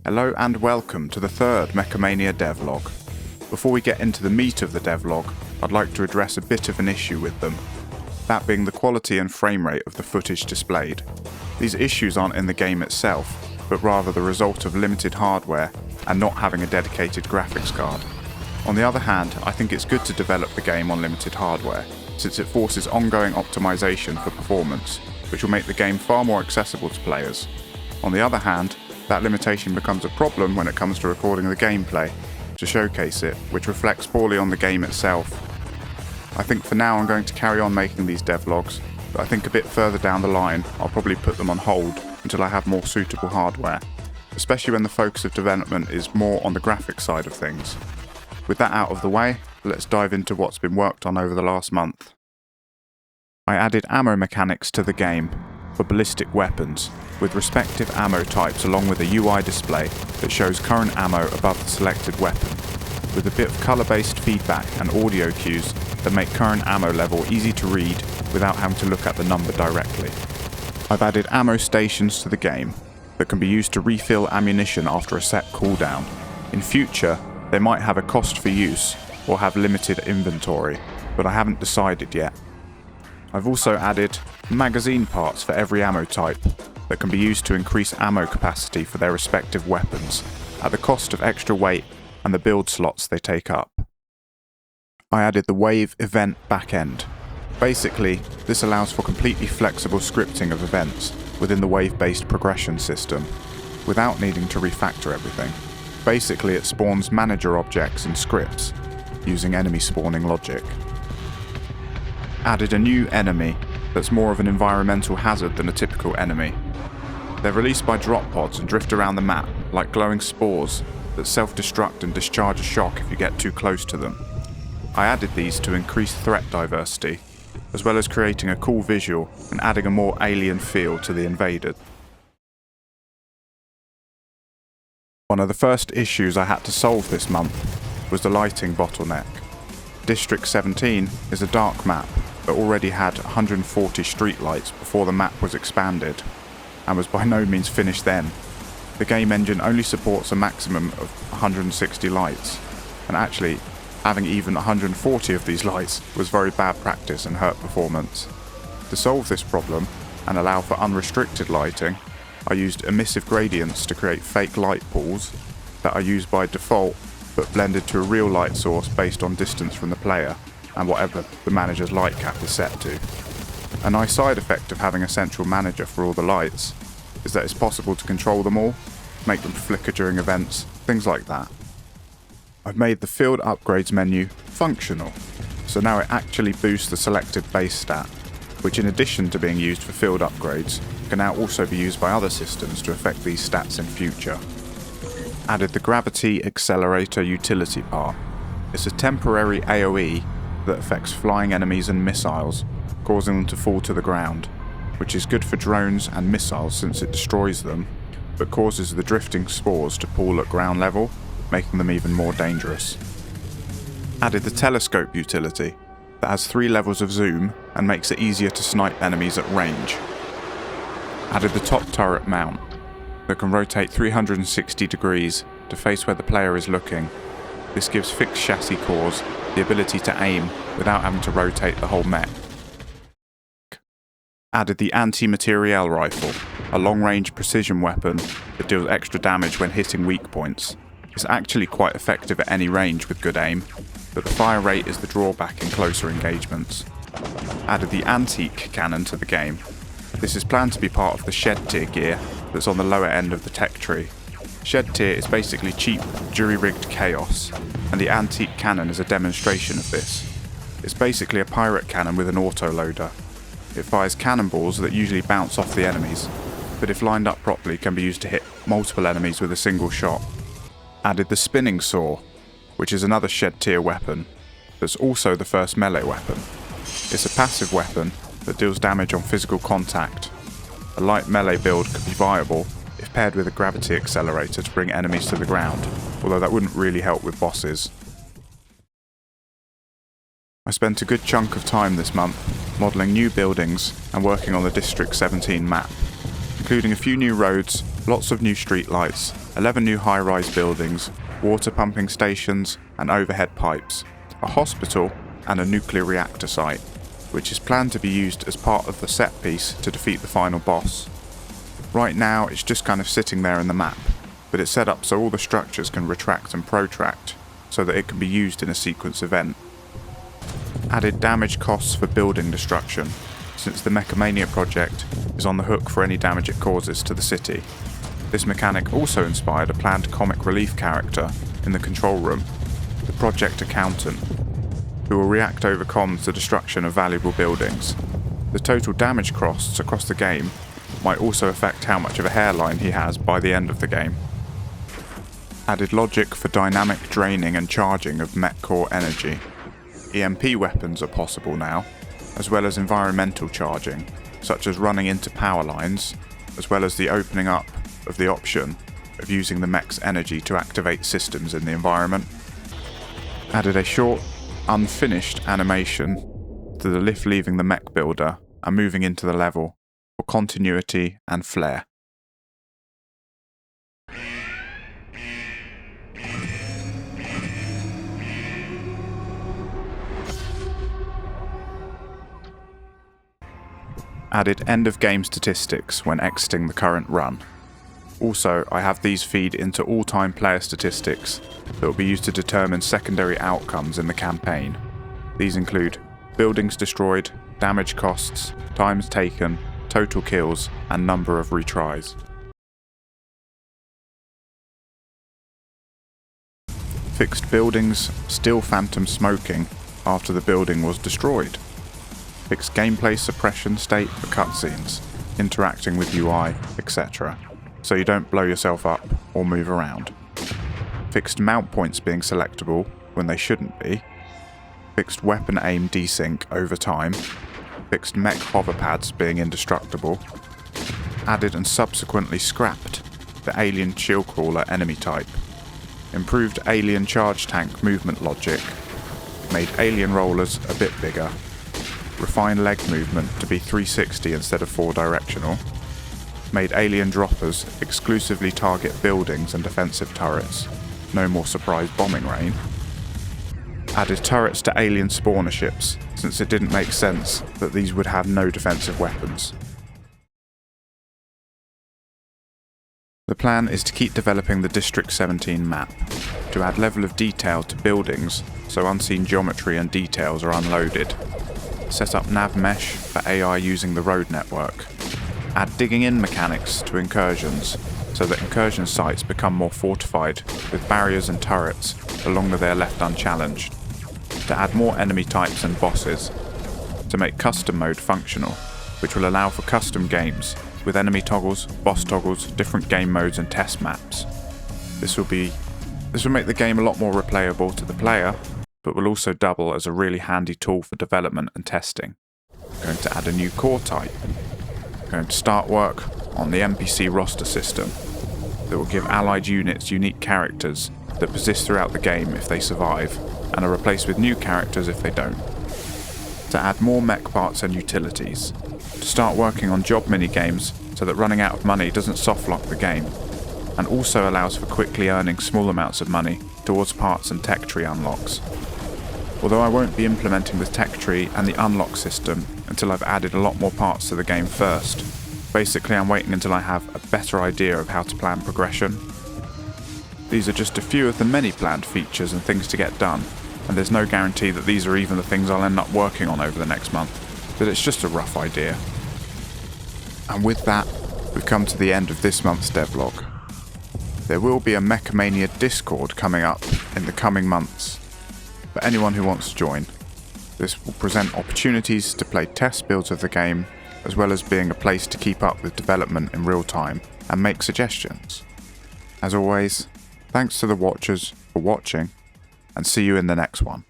Hello and welcome to the third Mania devlog. Before we get into the meat of the devlog, I'd like to address a bit of an issue with them, that being the quality and frame rate of the footage displayed. These issues aren't in the game itself, but rather the result of limited hardware and not having a dedicated graphics card. On the other hand, I think it's good to develop the game on limited hardware, since it forces ongoing optimization for performance, which will make the game far more accessible to players. On the other hand, that limitation becomes a problem when it comes to recording the gameplay, to showcase it, which reflects poorly on the game itself. I think for now I'm going to carry on making these devlogs, but I think a bit further down the line I'll probably put them on hold until I have more suitable hardware, especially when the focus of development is more on the graphics side of things. With that out of the way, let's dive into what's been worked on over the last month. I added ammo mechanics to the game for ballistic weapons, with respective ammo types along with a UI display that shows current ammo above the selected weapon, with a bit of colour-based feedback and audio cues that make current ammo level easy to read without having to look at the number directly. I've added ammo stations to the game that can be used to refill ammunition after a set cooldown. In future, they might have a cost for use or have limited inventory, but I haven't decided yet. I've also added magazine parts for every ammo type that can be used to increase ammo capacity for their respective weapons, at the cost of extra weight and the build slots they take up. I added the Wave event backend. Basically, this allows for completely flexible scripting of events within the wave-based progression system, without needing to refactor everything. Basically, it spawns manager objects and scripts, using enemy spawning logic. Added a new enemy that's more of an environmental hazard than a typical enemy. They're released by drop pods and drift around the map like glowing spores that self-destruct and discharge a shock if you get too close to them. I added these to increase threat diversity, as well as creating a cool visual and adding a more alien feel to the invaded. One of the first issues I had to solve this month was the lighting bottleneck. District 17 is a dark map that already had 140 streetlights before the map was expanded, and was by no means finished then. The game engine only supports a maximum of 160 lights, and actually, having even 140 of these lights was very bad practice and hurt performance. To solve this problem, and allow for unrestricted lighting, I used emissive gradients to create fake light pools that are used by default, but blended to a real light source based on distance from the player, and whatever the manager's light cap is set to. A nice side effect of having a central manager for all the lights is that it's possible to control them all, make them flicker during events, things like that. I've made the field upgrades menu functional, so now it actually boosts the selected base stat, which in addition to being used for field upgrades, can now also be used by other systems to affect these stats in future. Added the gravity accelerator utility part. It's a temporary AoE that affects flying enemies and missiles, causing them to fall to the ground, which is good for drones and missiles since it destroys them, but causes the drifting spores to pool at ground level, making them even more dangerous. Added the telescope utility that has 3 levels of zoom and makes it easier to snipe enemies at range. Added the top turret mount that can rotate 360 degrees to face where the player is looking. This gives fixed chassis cores the ability to aim without having to rotate the whole mech. Added the anti-materiel rifle, a long-range precision weapon that deals extra damage when hitting weak points. It's actually quite effective at any range with good aim, but the fire rate is the drawback in closer engagements. Added the antique cannon to the game. This is planned to be part of the shed tier gear that's on the lower end of the tech tree. Shed tier is basically cheap, jury-rigged chaos, and the antique cannon is a demonstration of this. It's basically a pirate cannon with an autoloader. It fires cannonballs that usually bounce off the enemies, but if lined up properly can be used to hit multiple enemies with a single shot. Added the spinning saw, which is another shed tier weapon, that's also the first melee weapon. It's a passive weapon that deals damage on physical contact. A light melee build could be viable if paired with a gravity accelerator to bring enemies to the ground, although that wouldn't really help with bosses. I spent a good chunk of time this month modelling new buildings and working on the District 17 map, including a few new roads Lots of new streetlights, 11 new high-rise buildings, water pumping stations and overhead pipes, a hospital and a nuclear reactor site, which is planned to be used as part of the set piece to defeat the final boss. Right now it's just kind of sitting there in the map, but it's set up so all the structures can retract and protract, so that it can be used in a sequence event. Added damage costs for building destruction, since the Mecha Mania project is on the hook for any damage it causes to the city. This mechanic also inspired a planned comic relief character in the control room, the Project Accountant, who will react over comms to destruction of valuable buildings. The total damage costs across the game might also affect how much of a hairline he has by the end of the game. Added logic for dynamic draining and charging of mech core energy. EMP weapons are possible now, as well as environmental charging, such as running into power lines, as well as the opening up of the option of using the mech's energy to activate systems in the environment. Added a short, unfinished animation to the lift leaving the mech builder and moving into the level for continuity and flair. Added end of game statistics when exiting the current run. Also, I have these feed into all-time player statistics that will be used to determine secondary outcomes in the campaign. These include buildings destroyed, damage costs, times taken, total kills, and number of retries. Fixed buildings, still phantom smoking after the building was destroyed. Fixed gameplay suppression state for cutscenes, interacting with UI, etc., so you don't blow yourself up or move around. Fixed mount points being selectable when they shouldn't be. Fixed weapon aim desync over time. Fixed mech hover pads being indestructible. Added and subsequently scrapped the alien shield crawler enemy type. Improved alien charge tank movement logic. Made alien rollers a bit bigger. Refined leg movement to be 360 instead of 4 directional. Made alien droppers exclusively target buildings and defensive turrets. No more surprise bombing rain. Added turrets to alien spawner ships, since it didn't make sense that these would have no defensive weapons. The plan is to keep developing the District 17 map, to add level of detail to buildings so unseen geometry and details are unloaded. Set up nav mesh for AI using the road network. Add digging in mechanics to incursions, so that incursion sites become more fortified with barriers and turrets the longer they are left unchallenged. To add more enemy types and bosses. To make custom mode functional, which will allow for custom games with enemy toggles, boss toggles, different game modes and test maps. This will make the game a lot more replayable to the player, but will also double as a really handy tool for development and testing. Going to add a new core type. Going to start work on the NPC roster system that will give allied units unique characters that persist throughout the game if they survive, and are replaced with new characters if they don't. To add more mech parts and utilities. To start working on job minigames so that running out of money doesn't softlock the game, and also allows for quickly earning small amounts of money towards parts and tech tree unlocks. Although I won't be implementing the tech tree and the unlock system until I've added a lot more parts to the game first. Basically, I'm waiting until I have a better idea of how to plan progression. These are just a few of the many planned features and things to get done, and there's no guarantee that these are even the things I'll end up working on over the next month, but it's just a rough idea. And with that, we've come to the end of this month's devlog. There will be a Mecha Mania Discord coming up in the coming months, for anyone who wants to join. This will present opportunities to play test builds of the game, as well as being a place to keep up with development in real time and make suggestions. As always, thanks to the watchers for watching, and see you in the next one.